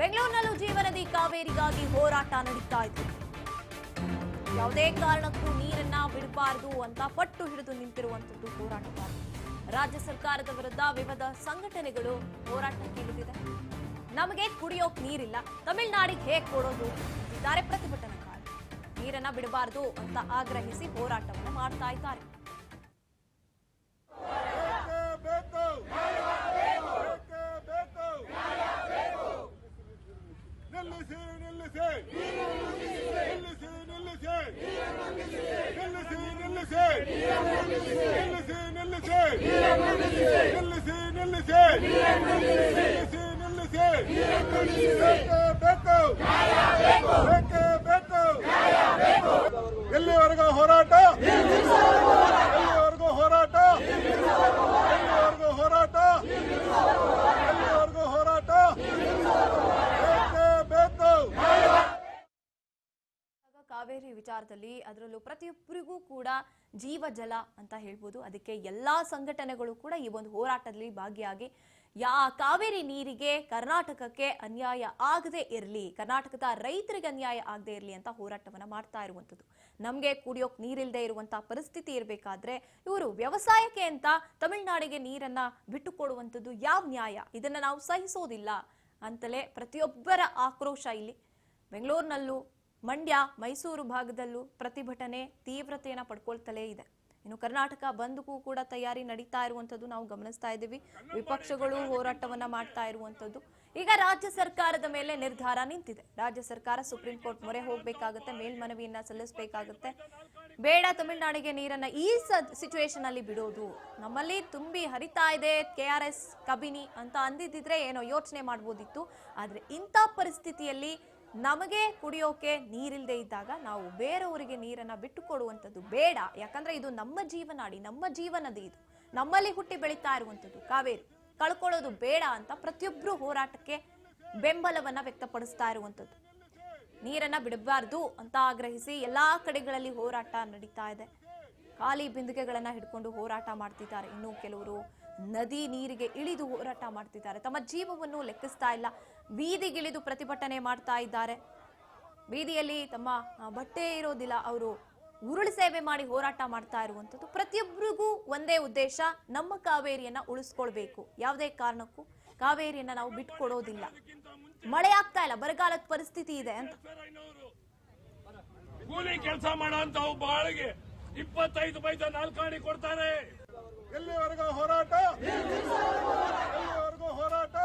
ಬೆಂಗಳೂರಿನಲ್ಲೂ ಜೀವನದಿ ಕಾವೇರಿಗಾಗಿ ಹೋರಾಟ ನಡೀತಾ ಇದೆ. ಯಾವುದೇ ಕಾರಣಕ್ಕೂ ನೀರನ್ನ ಬಿಡಬಾರದು ಅಂತ ಪಟ್ಟು ಹಿಡಿದು ನಿಂತಿರುವಂತದ್ದು ಹೋರಾಟಗಾರರು. ರಾಜ್ಯ ಸರ್ಕಾರದ ವಿರುದ್ಧ ವಿವಿಧ ಸಂಘಟನೆಗಳು ಹೋರಾಟಕ್ಕೆ ಇಳಿದಿದೆ. ನಮಗೆ ಕುಡಿಯೋಕ್ ನೀರಿಲ್ಲ, ತಮಿಳುನಾಡಿಗೆ ಹೇಗೆ ಕೊಡೋದು ಇದ್ದಾರೆ ಪ್ರತಿಭಟನಾಕಾರರು. ನೀರನ್ನ ಬಿಡಬಾರದು ಅಂತ ಆಗ್ರಹಿಸಿ ಹೋರಾಟವನ್ನು ಮಾಡ್ತಾ ಇದ್ದಾರೆ. ಎಲ್ಲಿವರೆಗೂ ಹೋರಾಟ, ಎಲ್ಲಿವರೆಗೂ ಹೋರಾಟ, ಎಲ್ಲಿವರೆಗೂ ಹೋರಾಟ, ಎಲ್ಲಿವರೆಗೂ ಹೋರಾಟ. ಕಾವೇರಿ ವಿಚಾರದಲ್ಲಿ ಅದರಲ್ಲೂ ಪ್ರತಿಯೊಬ್ಬರಿಗೂ ಕೂಡ ಜೀವ ಜಲ ಅಂತ ಹೇಳ್ಬೋದು. ಅದಕ್ಕೆ ಎಲ್ಲಾ ಸಂಘಟನೆಗಳು ಕೂಡ ಈ ಒಂದು ಹೋರಾಟದಲ್ಲಿ ಭಾಗಿಯಾಗಿ ಕಾವೇರಿ ನೀರಿಗೆ ಕರ್ನಾಟಕಕ್ಕೆ ಅನ್ಯಾಯ ಆಗದೆ ಇರಲಿ, ಕರ್ನಾಟಕದ ರೈತರಿಗೆ ಅನ್ಯಾಯ ಆಗದೆ ಇರಲಿ ಅಂತ ಹೋರಾಟವನ್ನ ಮಾಡ್ತಾ ಇರುವಂತದ್ದು. ನಮ್ಗೆ ಕುಡಿಯೋಕ್ ನೀರಿಲ್ಲದೆ ಇರುವಂತಹ ಪರಿಸ್ಥಿತಿ ಇರಬೇಕಾದ್ರೆ ಇವರು ವ್ಯವಸಾಯಕ್ಕೆ ಅಂತ ತಮಿಳುನಾಡಿಗೆ ನೀರನ್ನ ಬಿಟ್ಟು ಕೊಡುವಂಥದ್ದು ಯಾವ ನ್ಯಾಯ? ಇದನ್ನ ನಾವು ಸಹಿಸೋದಿಲ್ಲ ಅಂತಲೇ ಪ್ರತಿಯೊಬ್ಬರ ಆಕ್ರೋಶ ಇಲ್ಲಿ. ಬೆಂಗಳೂರಿನಲ್ಲೂ ಮಂಡ್ಯ, ಮೈಸೂರು ಭಾಗದಲ್ಲೂ ಪ್ರತಿಭಟನೆ ತೀವ್ರತೆಯನ್ನ ಪಡ್ಕೊಳ್ತಲೇ ಇದೆ. ಇನ್ನು ಕರ್ನಾಟಕ ಬಂದ್ಗೂ ಕೂಡ ತಯಾರಿ ನಡೀತಾ ಇರುವಂತದ್ದು ನಾವು ಗಮನಿಸ್ತಾ ಇದ್ದೀವಿ. ವಿಪಕ್ಷಗಳು ಹೋರಾಟವನ್ನ ಮಾಡ್ತಾ ಇರುವಂತದ್ದು. ಈಗ ರಾಜ್ಯ ಸರ್ಕಾರದ ಮೇಲೆ ನಿರ್ಧಾರ ನಿಂತಿದೆ. ರಾಜ್ಯ ಸರ್ಕಾರ ಸುಪ್ರೀಂ ಕೋರ್ಟ್ ಮೊರೆ ಹೋಗ್ಬೇಕಾಗತ್ತೆ, ಮೇಲ್ಮನವಿಯನ್ನ ಸಲ್ಲಿಸಬೇಕಾಗುತ್ತೆ. ಬೇಡ ತಮಿಳುನಾಡಿಗೆ ನೀರನ್ನ ಈ ಸಿಚುವೇಶನ್ ಅಲ್ಲಿ ಬಿಡೋದು, ನಮ್ಮಲ್ಲಿ ತುಂಬಿ ಹರಿತಾ ಇದೆ KRS ಕಬಿನಿ ಅಂತ ಅಂದಿದ್ದಿದ್ರೆ ಏನೋ ಯೋಚನೆ ಮಾಡ್ಬೋದಿತ್ತು. ಆದ್ರೆ ಇಂಥ ಪರಿಸ್ಥಿತಿಯಲ್ಲಿ ನಮಗೆ ಕುಡಿಯೋಕೆ ನೀರಿಲ್ಲದೆ ಇದ್ದಾಗ ನಾವು ಬೇರೆಯವರಿಗೆ ನೀರನ್ನ ಬಿಟ್ಟು ಕೊಡುವಂಥದ್ದು ಬೇಡ. ಯಾಕಂದ್ರೆ ಇದು ನಮ್ಮ ಜೀವನಾಡಿ, ನಮ್ಮ ಜೀವನದಿ, ಇದು ನಮ್ಮಲ್ಲಿ ಹುಟ್ಟಿ ಬೆಳೀತಾ ಇರುವಂಥದ್ದು ಕಾವೇರಿ, ಕಳ್ಕೊಳ್ಳೋದು ಬೇಡ ಅಂತ ಪ್ರತಿಯೊಬ್ರು ಹೋರಾಟಕ್ಕೆ ಬೆಂಬಲವನ್ನ ವ್ಯಕ್ತಪಡಿಸ್ತಾ ಇರುವಂಥದ್ದು. ನೀರನ್ನ ಬಿಡಬಾರ್ದು ಅಂತ ಆಗ್ರಹಿಸಿ ಎಲ್ಲಾ ಕಡೆಗಳಲ್ಲಿ ಹೋರಾಟ ನಡೀತಾ ಇದೆ. ಖಾಲಿ ಬಿಂದಿಗೆಗಳನ್ನ ಹಿಡ್ಕೊಂಡು ಹೋರಾಟ ಮಾಡ್ತಿದ್ದಾರೆ. ಇನ್ನು ಕೆಲವರು ನದಿ ನೀರಿಗೆ ಇಳಿದು ಹೋರಾಟ ಮಾಡ್ತಿದ್ದಾರೆ. ತಮ್ಮ ಜೀವವನ್ನು ಲೆಕ್ಕಿಸ್ತಾ ಇಲ್ಲ, ಬೀದಿಗಿಳಿದು ಪ್ರತಿಭಟನೆ ಮಾಡ್ತಾ ಇದ್ದಾರೆ. ಬೀದಿಯಲ್ಲಿ ತಮ್ಮ ಬಟ್ಟೆ ಇರೋದಿಲ್ಲ, ಅವರು ಉರುಳು ಸೇವೆ ಮಾಡಿ ಹೋರಾಟ ಮಾಡ್ತಾ ಇರುವಂಥದ್ದು. ಪ್ರತಿಯೊಬ್ಬರಿಗೂ ಒಂದೇ ಉದ್ದೇಶ, ನಮ್ಮ ಕಾವೇರಿಯನ್ನ ಉಳಿಸ್ಕೊಳ್ಬೇಕು. ಯಾವುದೇ ಕಾರಣಕ್ಕೂ ಕಾವೇರಿಯನ್ನ ನಾವು ಬಿಟ್ಕೊಡೋದಿಲ್ಲ. ಮಳೆ ಆಗ್ತಾ ಇಲ್ಲ, ಬರಗಾಲದ ಪರಿಸ್ಥಿತಿ ಇದೆ ಅಂತ. ಕೂಲಿ ಕೆಲಸ ಮಾಡೋಂತ ಬಾಳಿಗೆ 25 ಪೈಸೆ 4 ಆಣಿ ಕೊಡ್ತಾರೆ. ಎಲ್ಲಿವರೆಗೂ ಹೋರಾಟ, ಎಲ್ಲಿವರೆಗೂ ಹೋರಾಟ.